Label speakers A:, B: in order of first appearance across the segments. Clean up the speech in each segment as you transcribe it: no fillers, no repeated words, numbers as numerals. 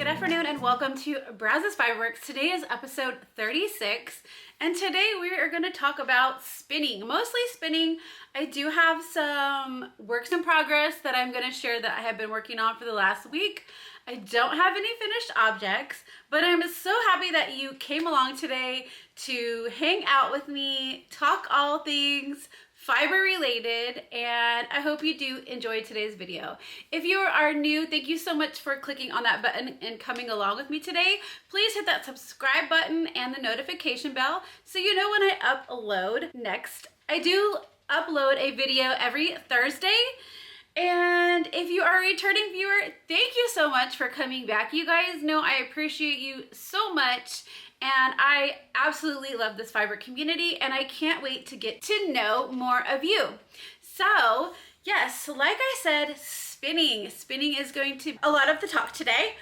A: afternoon and welcome to Brazos Fiber Works. Today is episode 36 and today we are going to talk about spinning, mostly spinning. I do have some works in progress that I'm going to share that I have been working on for the last week. I don't have any finished objects, but I'm so happy that you came along today to hang out with me, talk all things fiber related, and I hope you do enjoy today's video. If you are new, thank you so much for clicking on that button and coming along with me today. Please hit that subscribe button and the notification bell so you know when I upload next. I do upload a video every Thursday. And if you are a returning viewer, thank you so much for coming back. You guys know I appreciate you so much. And I absolutely love this fiber community and I can't wait to get to know more of you. So yes, like I said, spinning is going to be a lot of the talk today.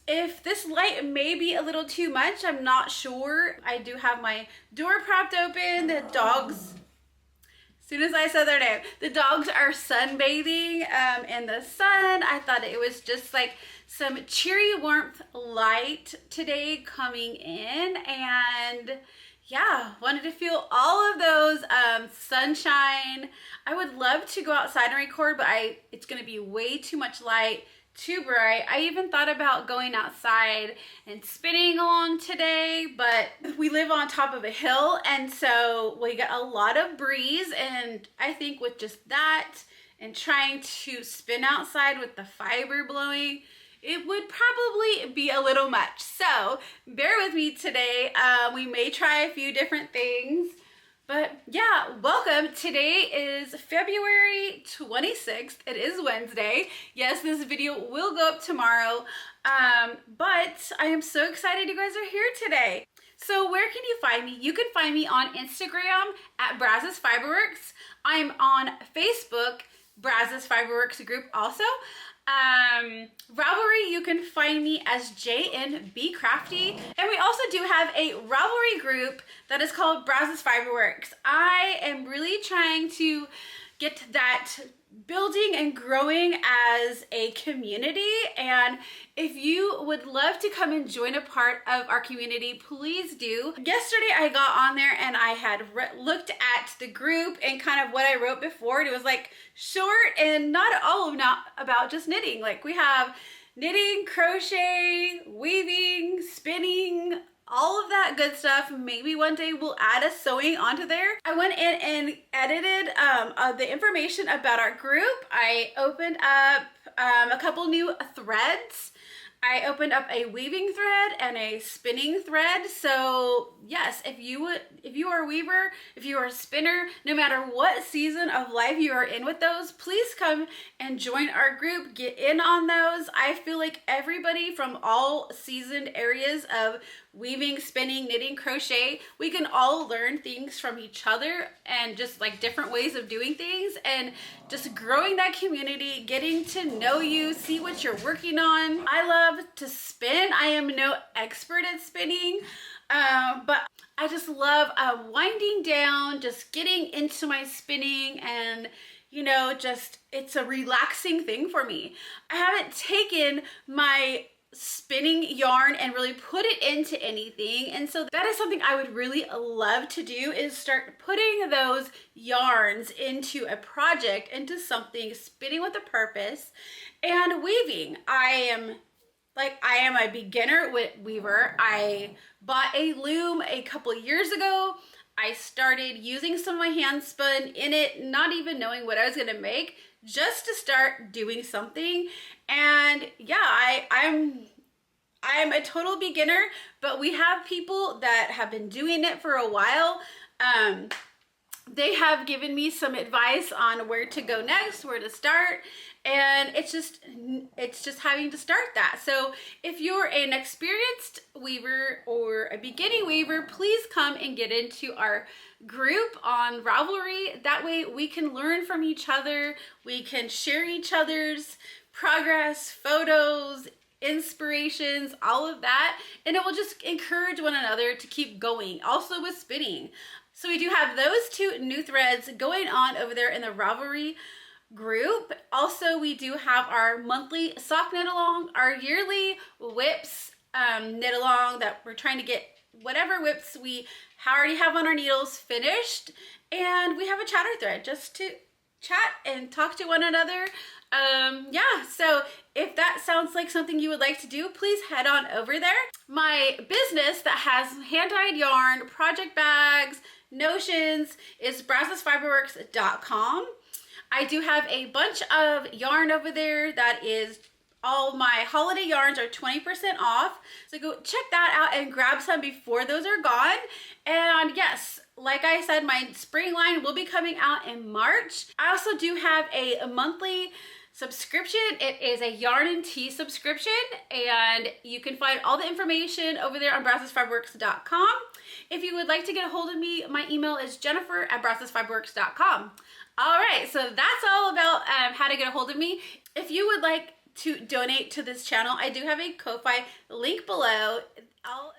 A: If this light may be a little too much, I'm not sure. I do have my door propped open. The dogs, as soon as I said their name, the dogs are sunbathing in the sun. I thought it was just like some cheery warmth light today coming in, and yeah, wanted to feel all of those sunshine. I would love to go outside and record, but it's gonna be way too much light, too bright. I even thought about going outside and spinning along today, but we live on top of a hill and so we got a lot of breeze, and I think with just that and trying to spin outside with the fiber blowing, it would probably be a little much. So bear with me today. We may try a few different things, but yeah, welcome. Today is February 26th. It is Wednesday. Yes, this video will go up tomorrow, but I am so excited you guys are here today. So where can you find me? You can find me on Instagram at Brazos Fiber Works. I'm on Facebook, Brazos Fiber Works group also. Ravelry, you can find me as jnbcrafty, and we also do have a Ravelry group that is called Brazos Fiber Works. I am really trying to get that building and growing as a community, and if you would love to come and join a part of our community, please do. Yesterday I got on there and I had looked at the group and kind of what I wrote before, and it was like short and not at all not about just knitting. Like we have knitting, crochet, weaving, spinning, all of that good stuff. Maybe one day we'll add a sewing onto there. I went in and edited the information about our group. I opened up a couple new threads. I opened up a weaving thread and a spinning thread. So yes, if you are a weaver, if you are a spinner, no matter what season of life you are in with those, please come and join our group, get in on those. I feel like everybody from all seasoned areas of weaving, spinning, knitting, crochet, we can all learn things from each other and just like different ways of doing things, and just growing that community, getting to know you, see what you're working on. I love to spin. I am no expert at spinning, but I just love winding down, just getting into my spinning, and you know, just it's a relaxing thing for me. I haven't taken my spinning yarn and really put it into anything, and so that is something I would really love to do, is start putting those yarns into a project, into something, spinning with a purpose. And weaving, I am a beginner weaver. I bought a loom a couple years ago. I started using some of my hand spun in it, not even knowing what I was gonna make, just to start doing something. And yeah, I'm a total beginner, but we have people that have been doing it for a while. They have given me some advice on where to go next, where to start, and it's just having to start that. So if you're an experienced weaver or a beginning weaver, please come and get into our group on Ravelry. That way we can learn from each other, we can share each other's progress, photos, inspirations, all of that, and it will just encourage one another to keep going. Also with spinning, so we do have those two new threads going on over there in the Ravelry group. Also, we do have our monthly sock knit along, our yearly WIPS knit along that we're trying to get whatever WIPS we already have on our needles finished. And we have a chatter thread just to chat and talk to one another. Yeah, so if that sounds like something you would like to do, please head on over there. My business that has hand-dyed yarn, project bags, notions is brazosfiberworks.com. I do have a bunch of yarn over there that is all my holiday yarns are 20% off. So go check that out and grab some before those are gone. And yes, like I said, my spring line will be coming out in March. I also do have a monthly subscription. It is a yarn and tea subscription, and you can find all the information over there on brazosfiberworks.com. If you would like to get a hold of me, my email is jennifer@brazosfiberworks.com. All right, so that's all about how to get a hold of me. If you would like to donate to this channel, I do have a Ko-Fi link below.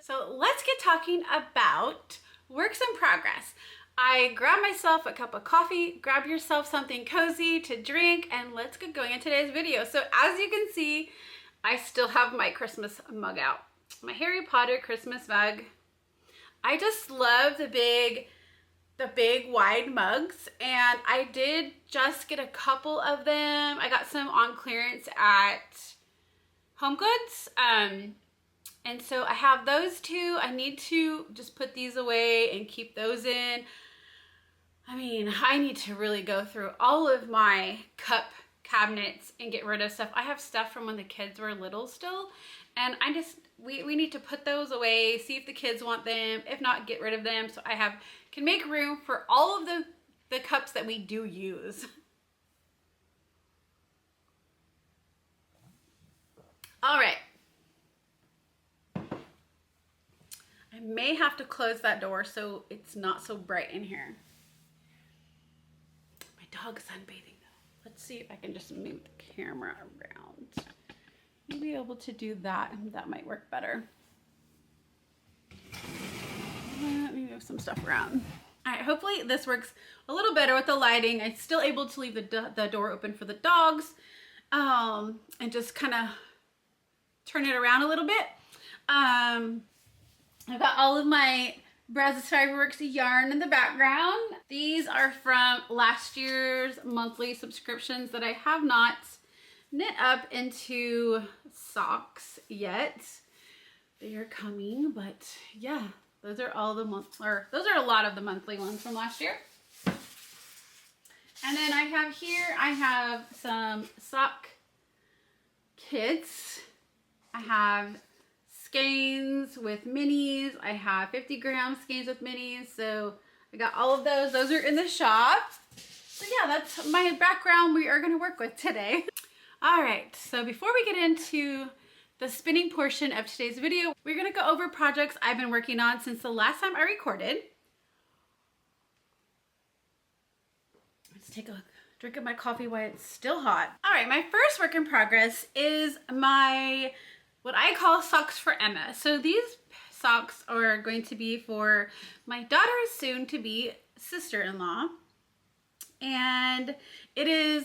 A: So let's get talking about works in progress. I grabbed myself a cup of coffee, grab yourself something cozy to drink, and let's get going in today's video. So as you can see, I still have my Christmas mug out. My Harry Potter Christmas mug. I just love the big wide mugs, and I did just get a couple of them. I got some on clearance at Home Goods. And so I have those two. I need to just put these away and keep those in. I mean, I need to really go through all of my cup cabinets and get rid of stuff. I have stuff from when the kids were little still, and we need to put those away, see if the kids want them. If not, get rid of them so I can make room for all of the cups that we do use. All right. I may have to close that door so it's not so bright in here. My dog's sunbathing though. Let's see if I can just move the camera around. You'll be able to do that. That might work better. Let me move some stuff around. All right, hopefully this works a little better with the lighting. I'm still able to leave the door open for the dogs, and just kind of turn it around a little bit. I've got all of my Brazos Fiber Works yarn in the background. These are from last year's monthly subscriptions that I have not knit up into socks yet. They are coming, but yeah, those are all those are a lot of the monthly ones from last year. And then I have some sock kits. I have skeins with minis. I have 50-gram skeins with minis. So I got all of those. Those are in the shop. So yeah, that's my background we are going to work with today. All right, so before we get into the spinning portion of today's video, we're going to go over projects I've been working on since the last time I recorded. Let's take a drink of my coffee while it's still hot. All right, my first work in progress is what I call socks for Emma. So these socks are going to be for my daughter's soon-to-be sister-in-law. And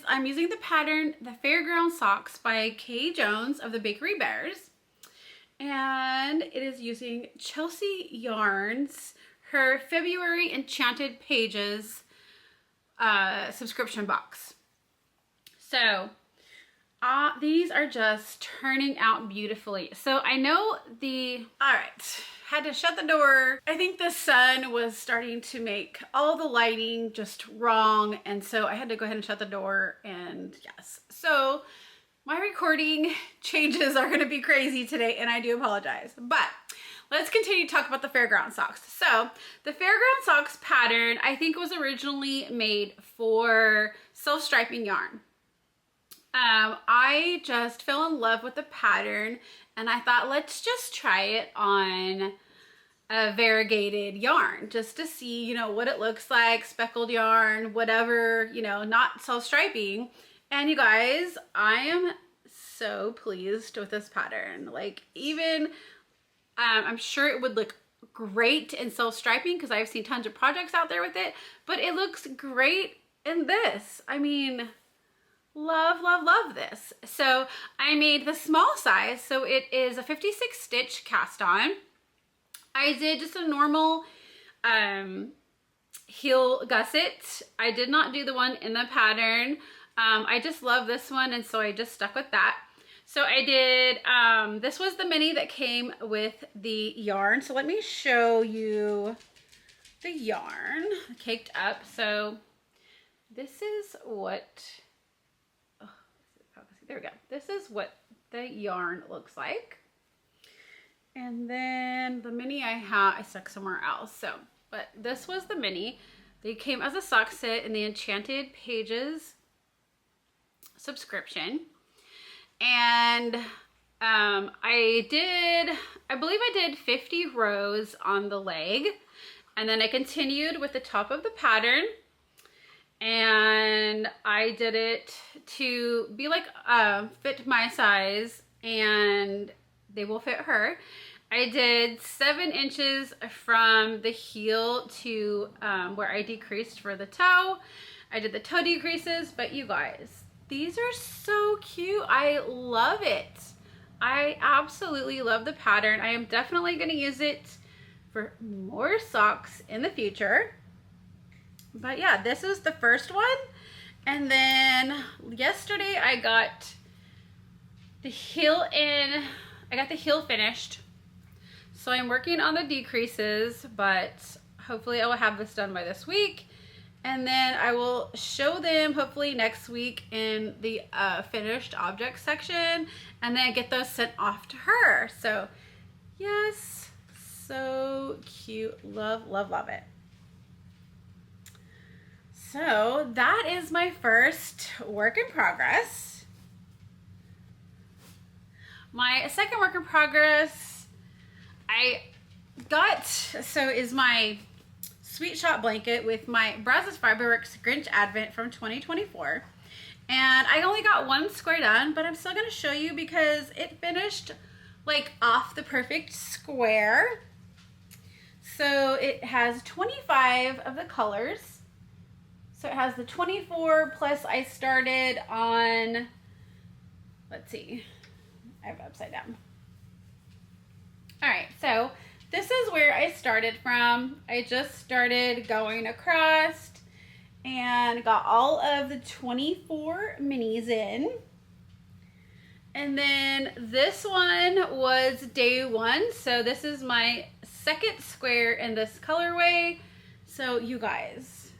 A: I'm using the pattern, the Fairground Socks by Kay Jones of the Bakery Bears. And it is using Chelsea Yarns, her February Enchanted Pages subscription box. So these are just turning out beautifully. So I know all right, had to shut the door. I think the sun was starting to make all the lighting just wrong. And so I had to go ahead and shut the door, and yes. So my recording changes are gonna be crazy today, and I do apologize. But let's continue to talk about the Fairground socks. So the Fairground socks pattern, I think, was originally made for self-striping yarn. I just fell in love with the pattern, and I thought, let's just try it on a variegated yarn just to see, what it looks like, speckled yarn, whatever, not self-striping. And you guys, I am so pleased with this pattern. Like, even, I'm sure it would look great in self-striping because I've seen tons of projects out there with it, but it looks great in this. I mean, love, love, love this. So I made the small size. So it is a 56 stitch cast on. I did just a normal heel gusset. I did not do the one in the pattern. I just love this one, and so I just stuck with that. So I did, this was the mini that came with the yarn. So let me show you the yarn caked up. So this is what, oh, there we go. This is what the yarn looks like. And then the mini I stuck somewhere else. So, but this was the mini. They came as a sock set in the Enchanted Pages subscription. And I believe I did 50 rows on the leg. And then I continued with the top of the pattern. And I did it to be like, fit my size, and they will fit her. I did 7 inches from the heel to where I decreased for the toe. I did the toe decreases, but you guys, these are so cute. I love it. I absolutely love the pattern. I am definitely going to use it for more socks in the future. But yeah, this is the first one. And then yesterday I got the heel in. I got the heel finished. So I'm working on the decreases, but hopefully I will have this done by this week. And then I will show them hopefully next week in the finished objects section, and then get those sent off to her. So yes, so cute. Love, love, love it. So that is my first work in progress. My second work in progress I got, so is my Sweet Shop blanket with my Brazos Fiber Works Grinch Advent from 2024. And I only got 1 square done, but I'm still going to show you because it finished like off the perfect square. So it has 25 of the colors. So it has the 24 plus I started on, let's see, I have it upside down. All right, so this is where I started from. I just started going across and got all of the 24 minis in. And then this one was day 1. So this is my second square in this colorway. So you guys,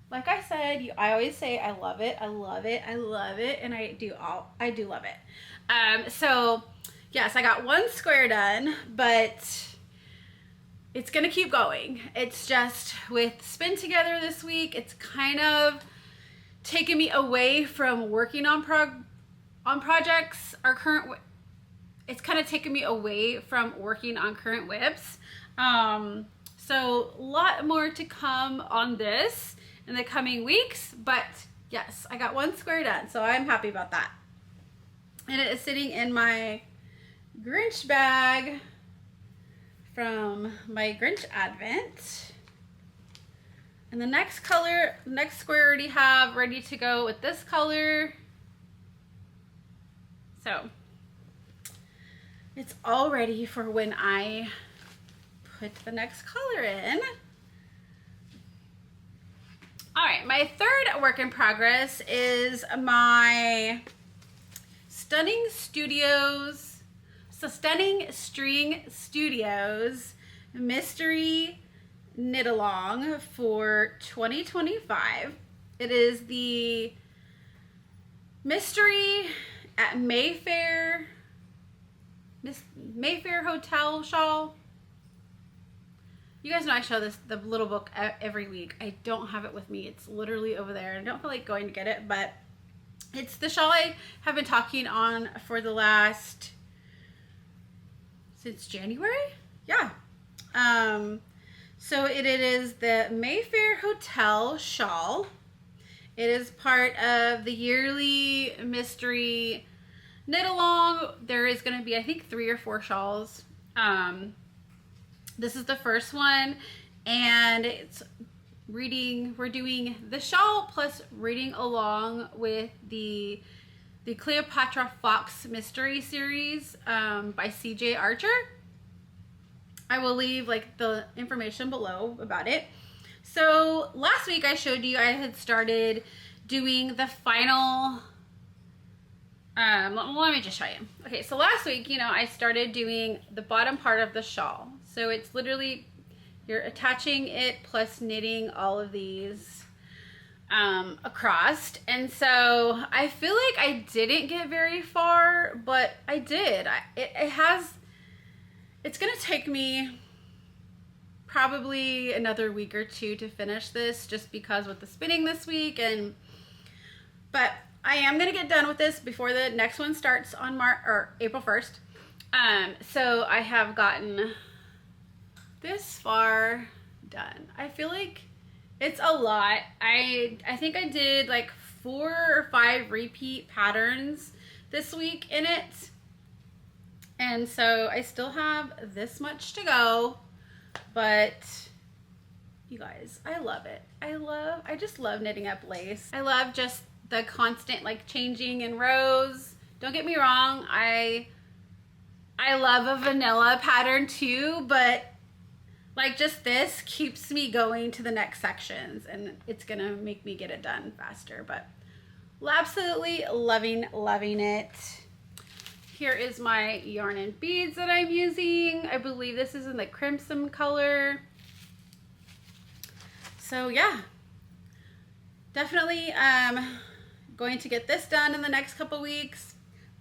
A: like I said, I always say I love it, I love it, I love it, and I do love it. So yes, I got 1 square done, but it's gonna keep going. It's just with Spin Together this week, it's kind of taken me away from working on projects. It's kind of taken me away from working on current WIPS. So a lot more to come on this in the coming weeks, but yes, I got 1 square done, so I'm happy about that. And it is sitting in my Grinch bag from my Grinch Advent. And the next square I already have ready to go with this color. So it's all ready for when I put the next color in. All right, my third work in progress is my Stunning String Studios Mystery Knit Along for 2025. It is the Mystery at Mayfair Hotel shawl. You guys know I show the little book every week. I don't have it with me. It's literally over there. I don't feel like going to get it, but it's the shawl I have been talking on for the last, since January? Yeah. So it is the Mayfair Hotel shawl. It is part of the yearly mystery knit along. There is going to be, I think, 3 or 4 shawls. This is the first one, and it's we're doing the shawl plus reading along with the Cleopatra Fox Mystery Series by CJ Archer. I will leave like the information below about it. So last week I showed you I had started doing the final, let me just show you. Okay, so last week, you know, I started doing the bottom part of the shawl. So it's literally, you're attaching it plus knitting all of these across. And so I feel like I didn't get very far, but I did. It's gonna take me probably another week or two to finish this, just because with the spinning this week, but I am gonna get done with this before the next one starts on April 1st. So I have gotten this far done. I feel like it's a lot. I think I did like 4 or 5 repeat patterns this week in it. And so I still have this much to go, but you guys, I love it. I just love knitting up lace. I love just the constant like changing in rows. Don't get me wrong, I love a vanilla pattern too, but like just this keeps me going to the next sections, and it's gonna make me get it done faster. But absolutely loving it. Here is my yarn and beads that I'm using. I believe this is in the crimson color. So yeah, definitely going to get this done in the next couple weeks.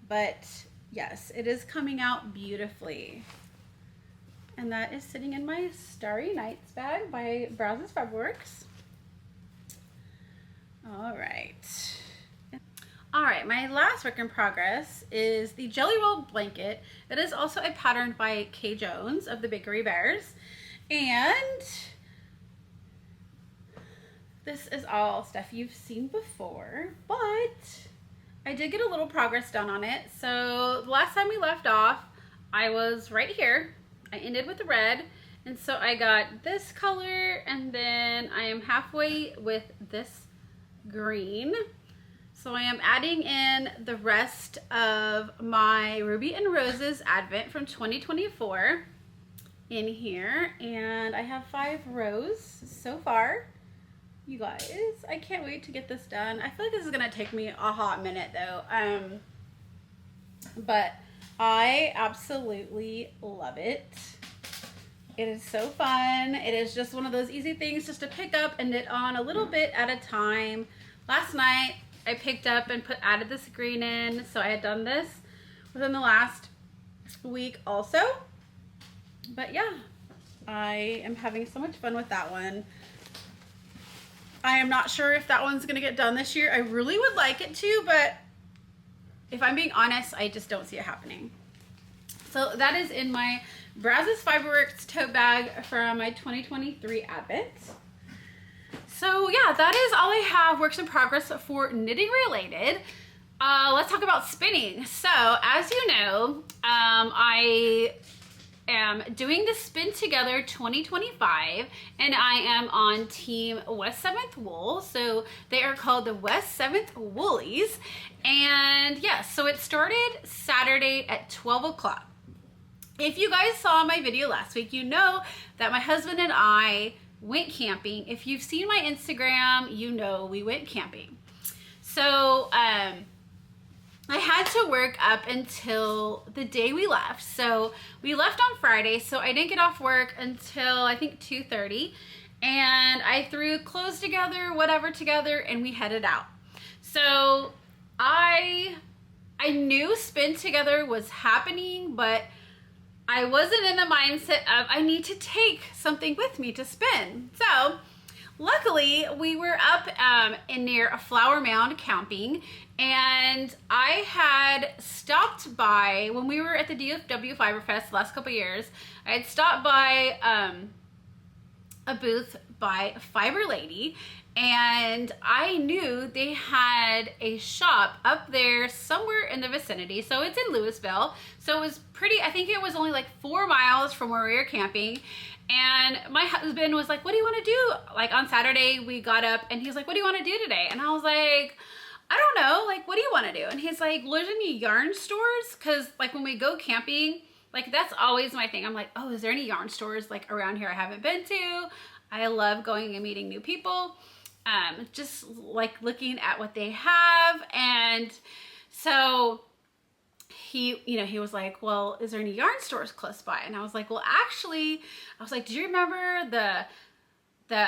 A: But yes, it is coming out beautifully. And that is sitting in my Starry Nights bag by Brazos Fiber Works. All right, my last work in progress is the Jelly Roll blanket. It is also a pattern by Kay Jones of the Bakery Bears. And this is all stuff you've seen before, but I did get a little progress done on it. So the last time we left off, I was right here. I ended with the red, and so I got this color, and then I am halfway with this green. So I am adding in the rest of my Ruby and Roses Advent from 2024 in here, and I have 5 rows so far. You guys, I can't wait to get this done. I feel like this is gonna take me a hot minute though, but I absolutely love it. It is so fun. It is just one of those easy things just to pick up and knit on a little bit at a time. Last night I picked up and added this green in, so I had done this within the last week also. But yeah, I am having so much fun with that one. I am not sure if that one's gonna get done this year. I really would like it to, but if I'm being honest, I just don't see it happening. So that is in my Brazos Fiber Works tote bag from my 2023 Advent. So yeah, that is all I have works in progress for knitting related. Let's talk about spinning. So as you know, I am doing the Spin Together 2025, and I am on Team West 7th Wool. So they are called the West 7th Woolies. And yeah, so it started Saturday at 12 o'clock. If you guys saw my video last week, you know that my husband and I went camping. If you've seen my Instagram, you know we went camping. So I had to work up until the day we left. So we left on Friday, so I didn't get off work until I think 2:30, and I threw clothes together, whatever together, and we headed out. So I knew Spin Together was happening, but I wasn't in the mindset of I need to take something with me to spin. So luckily we were up in near a Flower Mound camping, and I had stopped by when we were at the DFW Fiber Fest the last couple years. I had stopped by a booth by Fiber Lady, and I knew they had a shop up there somewhere in the vicinity. So it's in Louisville. So it was pretty, I think it was only like 4 miles from where we were camping. And my husband was like, what do you want to do? Like on Saturday we got up and he's like, what do you want to do today? And I was like, I don't know, like, what do you want to do? And he's like, well, there's any yarn stores? Cause like when we go camping, like that's always my thing. I'm like, oh, is there any yarn stores like around here I haven't been to? I love going and meeting new people. Just like looking at what they have. And so he, you know, he was like, well, is there any yarn stores close by? And I was like, well, actually, I was like, do you remember the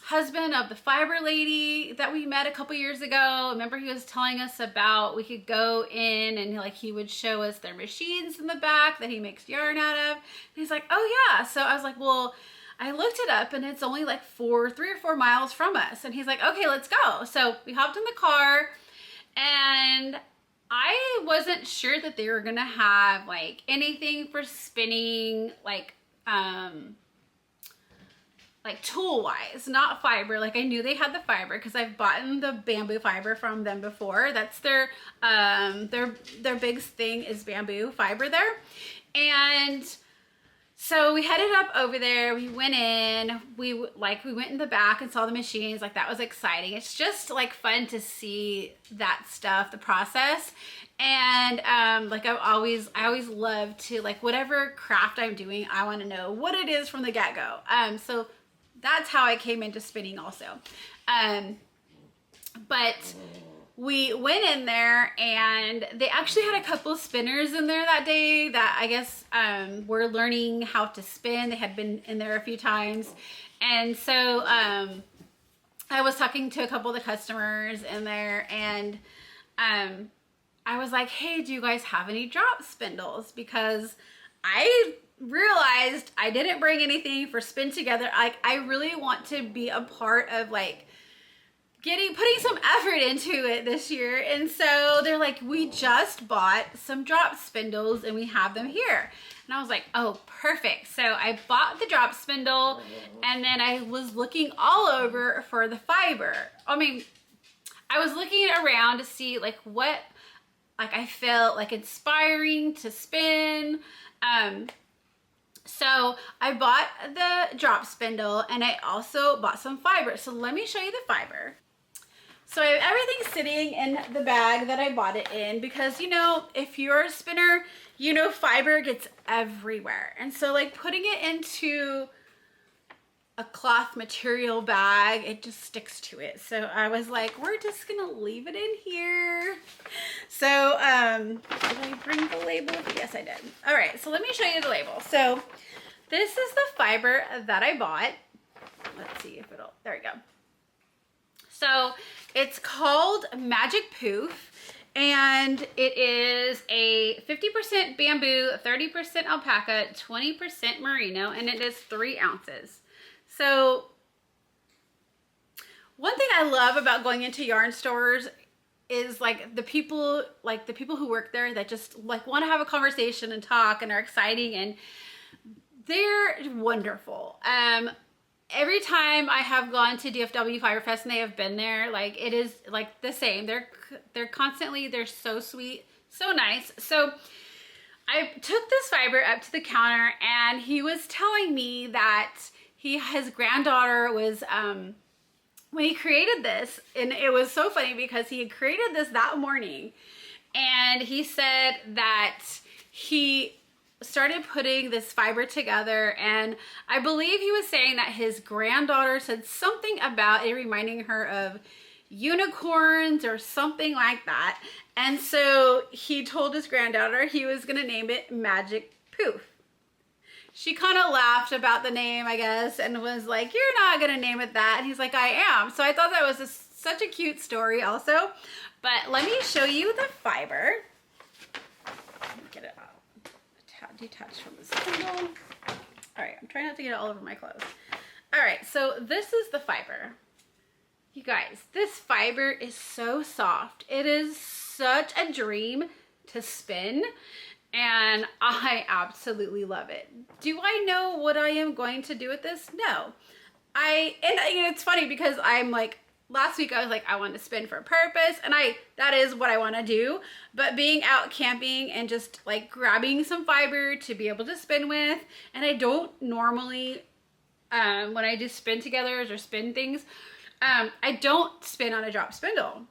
A: husband of the fiber lady that we met a couple years ago? Remember he was telling us about, we could go in and like he would show us their machines in the back that he makes yarn out of. And he's like, oh yeah. So I was like, well, I looked it up and it's only like 3 or 4 miles from us. And he's like, okay, let's go. So we hopped in the car and I wasn't sure that they were gonna have like anything for spinning, like tool wise, not fiber. Like I knew they had the fiber because I've bought the bamboo fiber from them before. That's their big thing is bamboo fiber there. And so we headed up over there, we went in, we went in the back and saw the machines. Like that was exciting. It's just like fun to see that stuff, the process. And like I always love to, like, whatever craft I'm doing, I want to know what it is from the get-go. So that's how I came into spinning also. But we went in there and they actually had a couple spinners in there that day that I guess were learning how to spin. They had been in there a few times. And so I was talking to a couple of the customers in there and I was like, hey, do you guys have any drop spindles? Because I realized I didn't bring anything for spin together. Like I really want to be a part of like putting some effort into it this year. And so they're like, we just bought some drop spindles and we have them here. And I was like, oh, perfect. So I bought the drop spindle and then I was looking all over for the fiber. I mean, I was looking around to see like what, like I felt like inspiring to spin. So I bought the drop spindle and I also bought some fiber. So let me show you the fiber. So I have everything sitting in the bag that I bought it in because, you know, if you're a spinner, you know, fiber gets everywhere. And so like putting it into a cloth material bag, it just sticks to it. So I was like, we're just gonna leave it in here. So did I bring the label? Yes, I did. All right, so let me show you the label. So this is the fiber that I bought. Let's see if it'll, there we go. So it's called Magic Poof, and it is a 50% bamboo, 30% alpaca, 20% merino, and it is 3 ounces. So one thing I love about going into yarn stores is like the people who work there that just like want to have a conversation and talk and are exciting, and they're wonderful. Every time I have gone to DFW Fiber Fest and they have been there, like it is like the same. They're constantly, they're so sweet, so nice. So I took this fiber up to the counter and he was telling me that his granddaughter was, when he created this, and it was so funny because he had created this that morning, and he said that he started putting this fiber together, and I believe he was saying that his granddaughter said something about it reminding her of unicorns or something like that. And so he told his granddaughter he was gonna name it Magic Poof. She kind of laughed about the name, I guess, and was like, you're not gonna name it that. And he's like, I am. So I thought that was such a cute story also. But let me show you the fiber. Get it out. Detached from the spindle. All right, I'm trying not to get it all over my clothes. All right, so this is the fiber. You guys, this fiber is so soft. It is such a dream to spin, and I absolutely love it. Do I know what I am going to do with this? No. it's funny because I'm like, last week I was like, I want to spin for a purpose, and that is what I want to do. But being out camping and just like grabbing some fiber to be able to spin with, and I don't normally, when I do spin togethers or spin things, I don't spin on a drop spindle.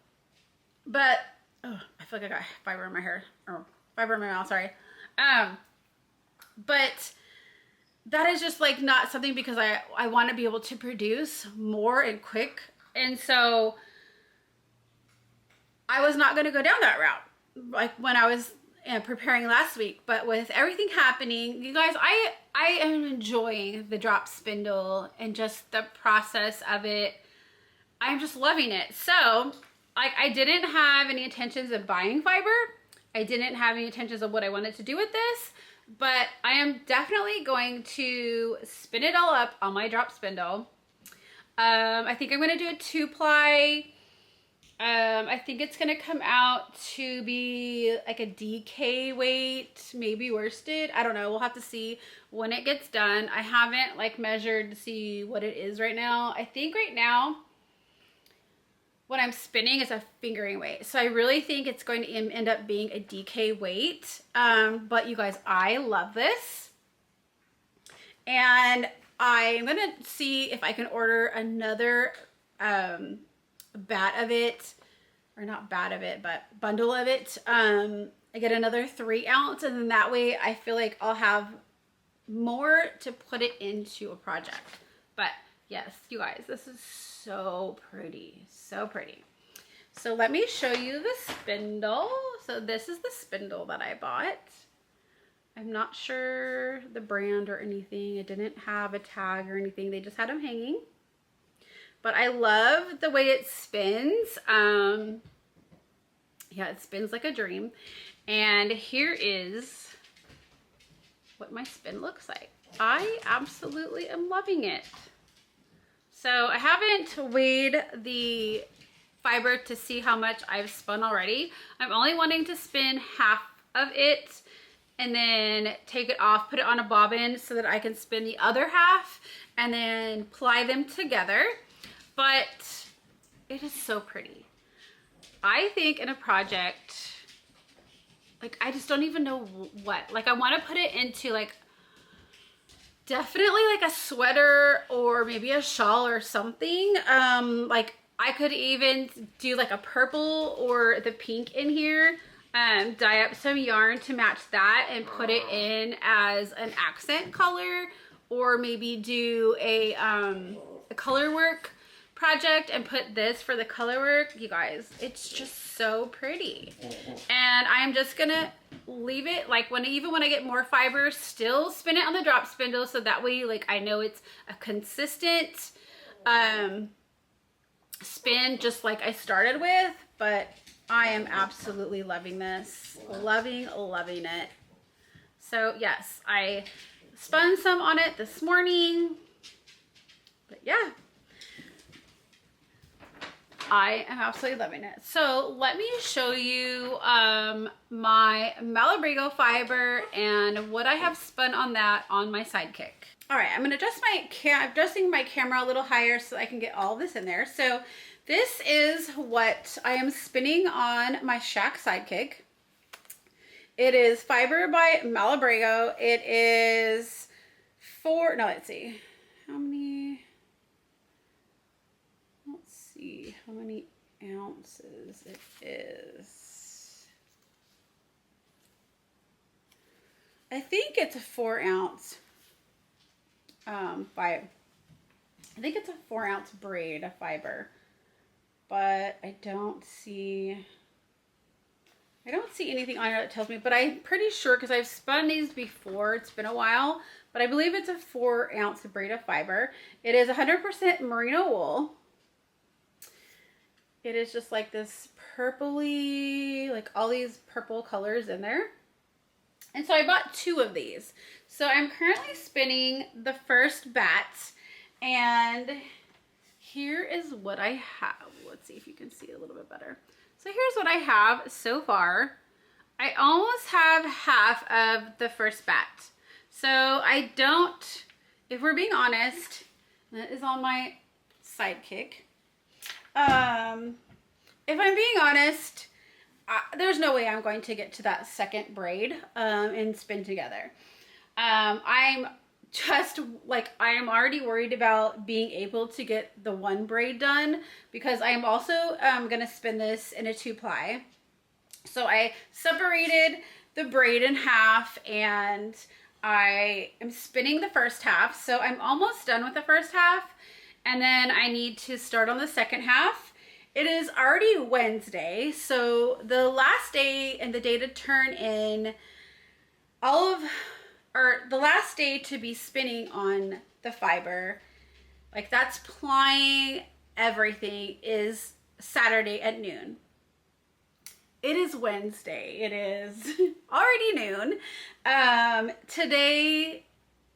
A: But, oh, I feel like I got fiber in my hair, or fiber in my mouth, sorry. But that is just like not something, because I want to be able to produce more and quick. And so I was not going to go down that route, like when I was preparing last week. But with everything happening, you guys, I am enjoying the drop spindle and just the process of it. I'm just loving it. So like, I didn't have any intentions of buying fiber. I didn't have any intentions of what I wanted to do with this, but I am definitely going to spin it all up on my drop spindle. I think I'm going to do a 2-ply. I think it's going to come out to be like a DK weight, maybe worsted. I don't know. We'll have to see when it gets done. I haven't like measured to see what it is right now. I think right now what I'm spinning is a fingering weight. So I really think it's going to end up being a DK weight. But you guys, I love this. And I'm gonna see if I can order another bat of it, or not bat of it, but bundle of it. I get another 3 ounce, and then that way I feel like I'll have more to put it into a project. But yes, you guys, this is so pretty, so pretty. So let me show you the spindle. So this is the spindle that I bought. I'm not sure the brand or anything. It didn't have a tag or anything. They just had them hanging. But I love the way it spins. Yeah, it spins like a dream. And here is what my spin looks like. I absolutely am loving it. So I haven't weighed the fiber to see how much I've spun already. I'm only wanting to spin half of it and then take it off, put it on a bobbin so that I can spin the other half and then ply them together. But it is so pretty. I think in a project, like, I just don't even know what. Like, I want to put it into like, definitely like a sweater or maybe a shawl or something. Like I could even do like a purple or the pink in here. Dye up some yarn to match that and put it in as an accent color, or maybe do a color work project and put this for the color work. You guys, it's just so pretty. And I'm just gonna leave it like even when I get more fiber, still spin it on the drop spindle, so that way like I know it's a consistent spin, just like I started with. But I am absolutely loving this. Loving it. So yes, I spun some on it this morning. But yeah, I am absolutely loving it. So let me show you my Malabrigo fiber and what I have spun on that on my Sidekick. All right, I'm gonna adjust I'm adjusting my camera a little higher so I can get all this in there. So this is what I am spinning on my Shack Sidekick. It is fiber by Malabrigo. It is let's see how many ounces it is. I think it's a 4 ounce I think it's a 4 ounce braid of fiber, but I don't see anything on here that tells me, but I'm pretty sure because I've spun these before. It's been a while, but I believe it's a 4 ounce braid of fiber. It is 100% merino wool. It is just like this purpley, like all these purple colors in there. And so I bought 2 of these. So I'm currently spinning the first bat, and here is what I have. Let's see if you can see a little bit better. So here's what I have so far. I almost have half of the first bat. So I don't, if we're being honest, That is on my Sidekick. If I'm being honest, there's no way I'm going to get to that second braid and spin together. I'm just like, I am already worried about being able to get the one braid done, because I am also going to spin this in a 2-ply. So I separated the braid in half and I am spinning the first half. So I'm almost done with the first half, and then I need to start on the second half. It is already Wednesday, so the last day and the day to turn in the last day to be spinning on the fiber, like that's plying everything, is Saturday at noon. It is Wednesday. It is already noon. Today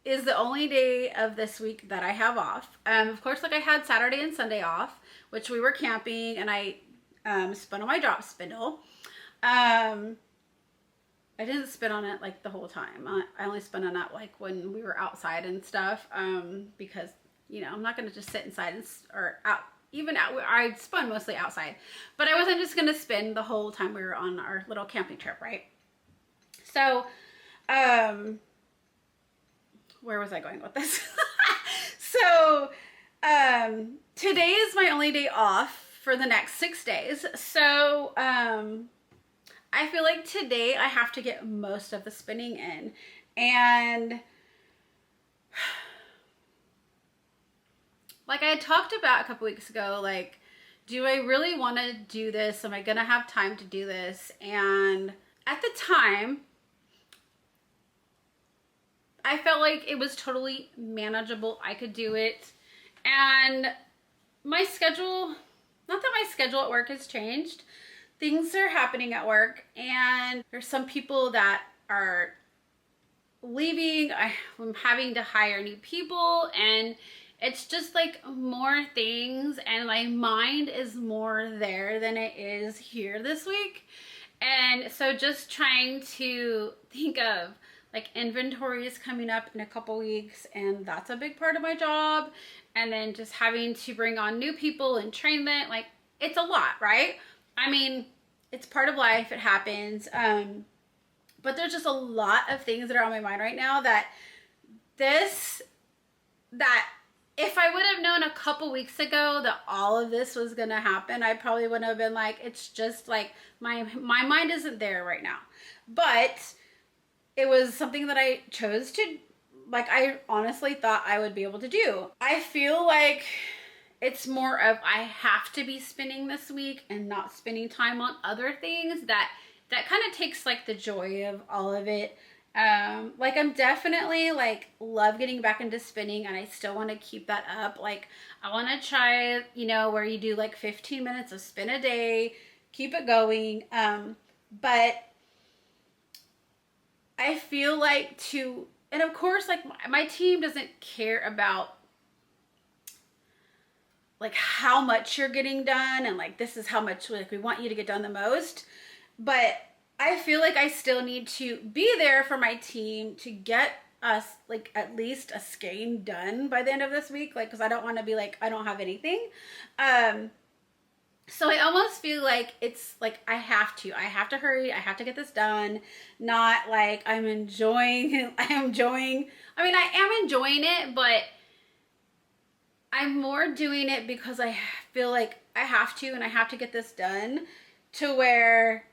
A: is the only day of this week that I have off. Of course, like I had Saturday and Sunday off, which we were camping, and I spun on my drop spindle. I didn't spin on it like the whole time. I only spun on it like when we were outside and stuff, because, you know, I'm not going to just sit inside or out. Even out, I spun mostly outside, but I wasn't just gonna spin the whole time we were on our little camping trip, right? So, where was I going with this? So, today is my only day off for the next 6 days. So, I feel like today I have to get most of the spinning in, and like I had talked about a couple weeks ago, like, do I really want to do this? Am I going to have time to do this? And at the time, I felt like it was totally manageable. I could do it. And my schedule, not that my schedule at work has changed. Things are happening at work, and there's some people that are leaving. I'm having to hire new people, and it's just like more things, and my mind is more there than it is here this week. And so just trying to think of, like, inventory is coming up in a couple weeks, and that's a big part of my job. And then just having to bring on new people and train them, like, it's a lot, right? I mean, it's part of life, it happens. But there's just a lot of things that are on my mind right now that if I would have known a couple weeks ago that all of this was gonna happen, I probably wouldn't have been like, it's just like, my mind isn't there right now. But it was something that I chose to, like, I honestly thought I would be able to do. I feel like it's more of, I have to be spinning this week and not spending time on other things. That kind of takes like the joy of all of it. Like, I'm definitely like love getting back into spinning, and I still want to keep that up. Like, I want to try, you know, where you do like 15 minutes of spin a day, keep it going. But I feel like and of course, like, my team doesn't care about like how much you're getting done, and like, this is how much, like, we want you to get done the most. But I feel like I still need to be there for my team to get us like at least a skein done by the end of this week, like, because I don't want to be like, I don't have anything. So I almost feel like it's like I have to hurry, I have to get this done. Not like I am enjoying it, but I'm more doing it because I feel like I have to, and I have to get this done, to where,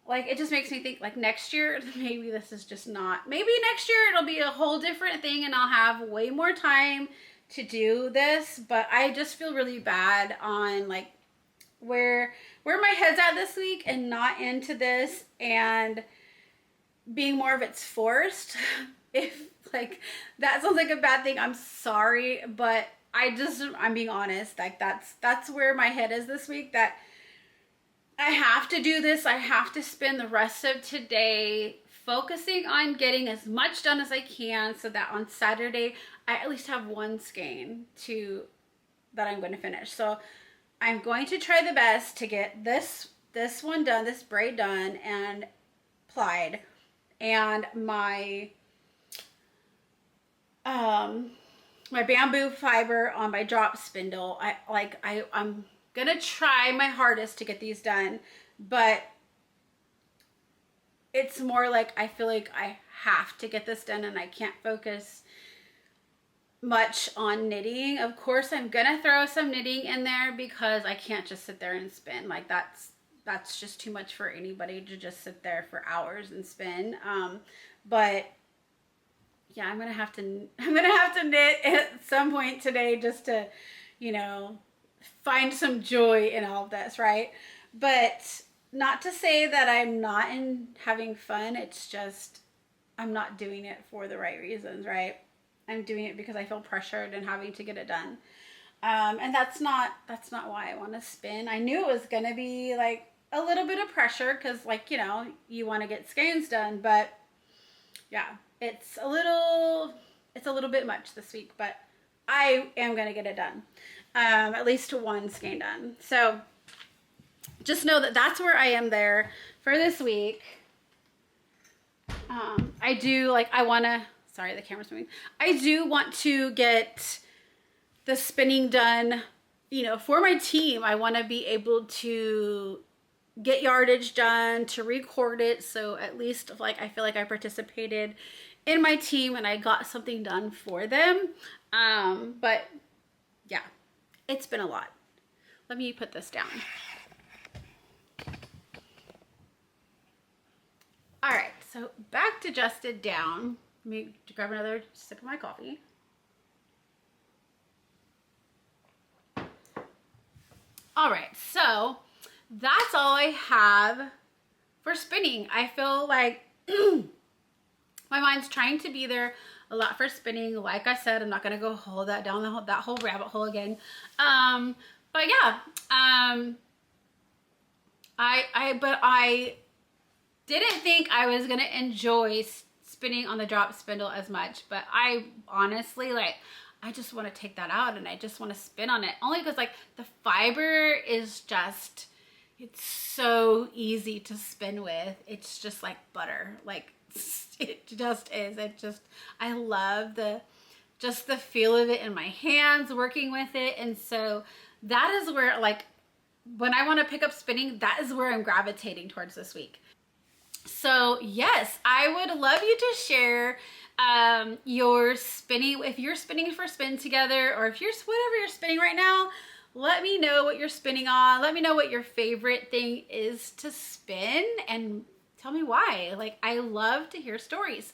A: like, it just makes me think, like, next year, maybe this is just not, maybe next year it'll be a whole different thing and I'll have way more time to do this. But I just feel really bad on, like, where my head's at this week, and not into this and being more of it's forced. If, like, that sounds like a bad thing, I'm sorry, but I'm being honest. Like, that's where my head is this week, that I have to do this. I have to spend the rest of today focusing on getting as much done as I can, so that on Saturday I at least have one skein that I'm going to finish. So I'm going to try the best to get this one done, this braid done and plied, and my my bamboo fiber on my drop spindle. I'm gonna try my hardest to get these done, but it's more like I feel like I have to get this done and I can't focus much on knitting. Of course, I'm gonna throw some knitting in there because I can't just sit there and spin. Like that's just too much for anybody to just sit there for hours and spin. But yeah, I'm gonna have to knit at some point today just to, you know, find some joy in all of this, right? But not to say that I'm not having fun. It's just I'm not doing it for the right reasons, right? I'm doing it because I feel pressured and having to get it done. And that's not why I want to spin. I knew it was gonna be like a little bit of pressure because, like, you know, you want to get skeins done, but yeah, it's a little bit much this week, but I am gonna get it done. At least one skein done. So just know that that's where I am there for this week. I do, like, sorry, the camera's moving. I do want to get the spinning done, you know, for my team. I want to be able to get yardage done, to record it. So at least, like, I feel like I participated in my team and I got something done for them. But yeah, it's been a lot. Let me put this down. All right, so back to Justed Down. Let me grab another sip of my coffee. All right, so that's all I have for spinning. I feel like my mind's trying to be there a lot for spinning. Like I said, I'm not gonna go hold that down that whole rabbit hole again. But yeah, I didn't think I was gonna enjoy spinning on the drop spindle as much, but I honestly, like, I just want to take that out and I just want to spin on it, only because, like, the fiber is just, it's so easy to spin with. It's just like butter. Like, it just is. I love the feel of it in my hands working with it. And so that is where, like, when I want to pick up spinning, that is where I'm gravitating towards this week. So yes, I would love you to share your spinning, if you're spinning for Spin Together, or if you're, whatever you're spinning right now. Let me know what you're spinning on. Let me know what your favorite thing is to spin and tell me why. Like, I love to hear stories.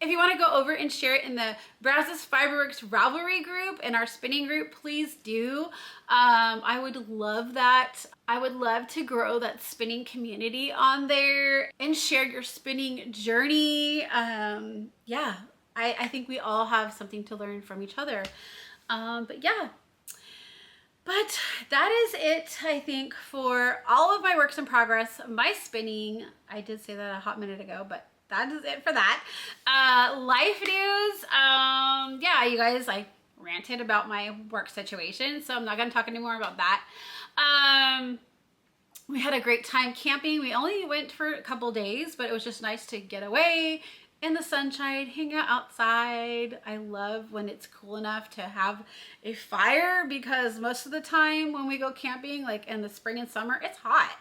A: If you want to go over and share it in the Brazos Fiber Works Ravelry group and our spinning group, please do. I would love that. I would love to grow that spinning community on there and share your spinning journey. Yeah, I think we all have something to learn from each other. But yeah. But that is it, I think, for all of my works in progress, my spinning. I did say that a hot minute ago, but that is it for that. Life news. Yeah, you guys, I ranted about my work situation, so I'm not going to talk anymore about that. We had a great time camping. We only went for a couple days, but it was just nice to get away in the sunshine, hang out outside. I love when it's cool enough to have a fire, because most of the time when we go camping, like in the spring and summer, it's hot.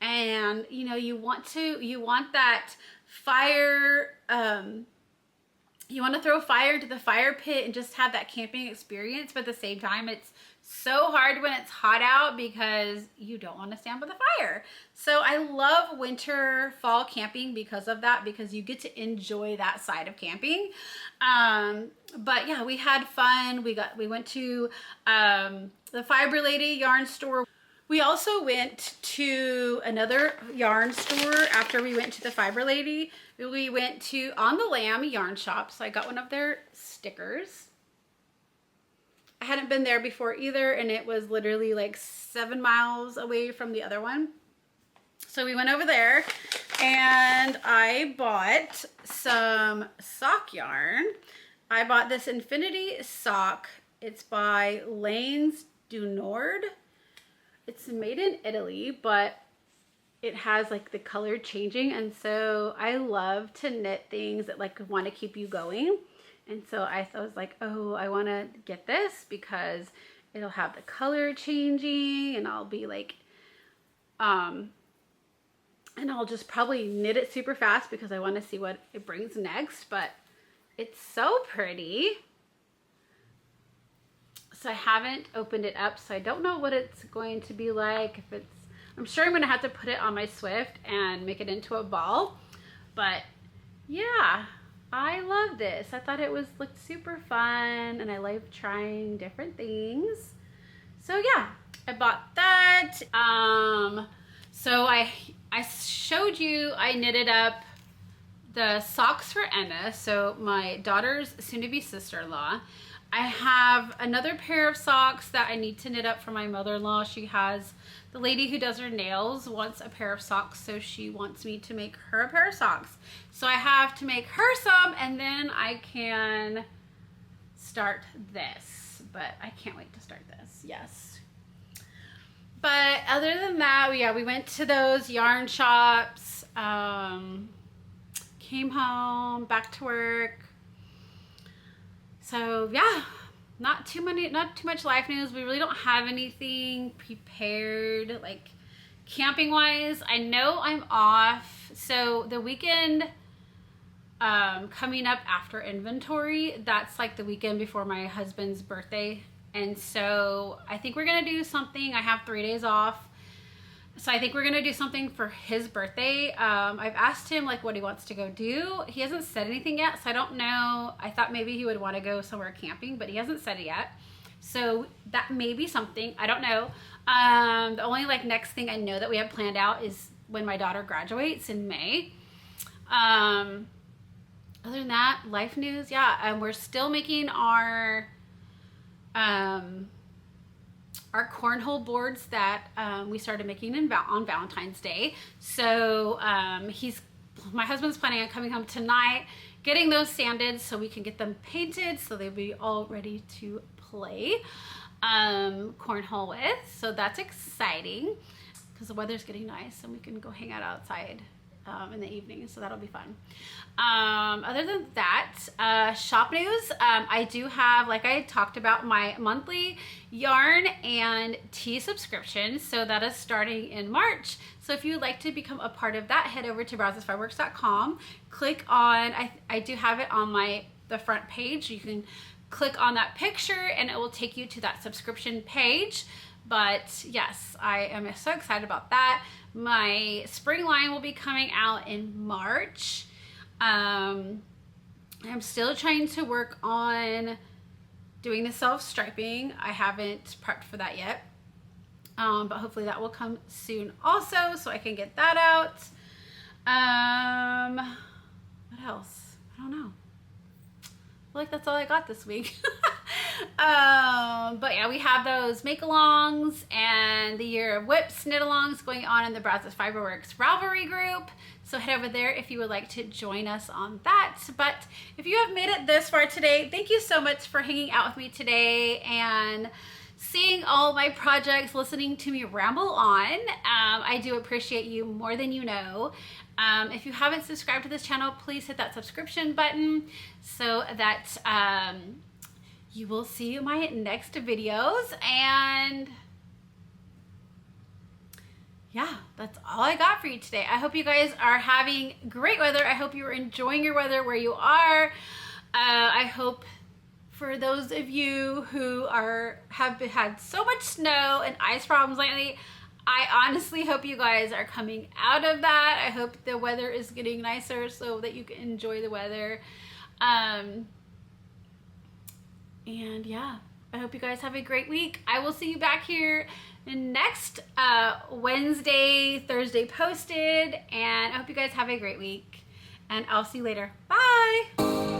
A: And you know, you want that fire, you want to throw fire into the fire pit and just have that camping experience, but at the same time, it's so hard when it's hot out because you don't want to stand by the fire. So I love winter, fall camping because of that, because you get to enjoy that side of camping. But yeah, we had fun. We went to the Fiber Lady yarn store. We also went to another yarn store after we went to the Fiber Lady. We went to On the Lamb yarn shop. So I got one of their stickers. I hadn't been there before either, and it was literally like 7 miles away from the other one. So we went over there and I bought some sock yarn. I bought this Infinity sock. It's by Lanes du Nord. It's made in Italy, but it has like the color changing, and so I love to knit things that like want to keep you going. And so I was like, oh, I want to get this because it'll have the color changing, and I'll be like, and I'll just probably knit it super fast because I want to see what it brings next. But it's so pretty. So I haven't opened it up, so I don't know what it's going to be like. If it's, I'm sure I'm going to have to put it on my Swift and make it into a ball. But yeah, I love this. I thought it looked super fun, and I like trying different things. So yeah, I bought that. So I showed you, I knitted up the socks for Emma, so my daughter's soon-to-be sister-in-law. I have another pair of socks that I need to knit up for my mother-in-law. She has, the lady who does her nails wants a pair of socks, so she wants me to make her a pair of socks. So I have to make her some, and then I can start this. But I can't wait to start this, yes. But other than that, yeah, we went to those yarn shops, came home, back to work. So yeah, not too much life news. We really don't have anything prepared, like camping wise. I know I'm off. So the weekend coming up after inventory, that's like the weekend before my husband's birthday. And so I think we're gonna do something. I have 3 days off. So I think we're gonna do something for his birthday. I've asked him like what he wants to go do. He hasn't said anything yet, so I don't know. I thought maybe he would want to go somewhere camping, but he hasn't said it yet. So that may be something, I don't know. The only like next thing I know that we have planned out is when my daughter graduates in May. Other than that, life news, yeah, we're still making our cornhole boards that we started making on Valentine's Day. So my husband's planning on coming home tonight, getting those sanded so we can get them painted so they'll be all ready to play cornhole with. So that's exciting because the weather's getting nice and we can go hang out outside in the evening, so that'll be fun. Other than that, shop news, I do have, like I talked about, my monthly yarn and tea subscription, so that is starting in March. So if you would like to become a part of that, head over to brazosfiberworks.com, click on, I do have it on the front page. You can click on that picture and it will take you to that subscription page. But yes, I am so excited about that. My spring line will be coming out in March. I'm still trying to work on doing the self-striping. I haven't prepped for that yet. But hopefully that will come soon also, so I can get that out. What else? I don't know. I feel like that's all I got this week. But yeah, we have those make-alongs and the Year of WIPS knit-alongs going on in the Brazos Fiber Works Ravelry group. So head over there if you would like to join us on that. But if you have made it this far today, thank you so much for hanging out with me today and seeing all my projects, listening to me ramble on. I do appreciate you more than you know. If you haven't subscribed to this channel, please hit that subscription button so that you will see my next videos. And yeah, that's all I got for you today. I hope you guys are having great weather. I hope you're enjoying your weather where you are. I hope for those of you who have had so much snow and ice problems lately, I honestly hope you guys are coming out of that. I hope the weather is getting nicer so that you can enjoy the weather. And yeah, I hope you guys have a great week. I will see you back here next Wednesday, Thursday posted, and I hope you guys have a great week, and I'll see you later. Bye.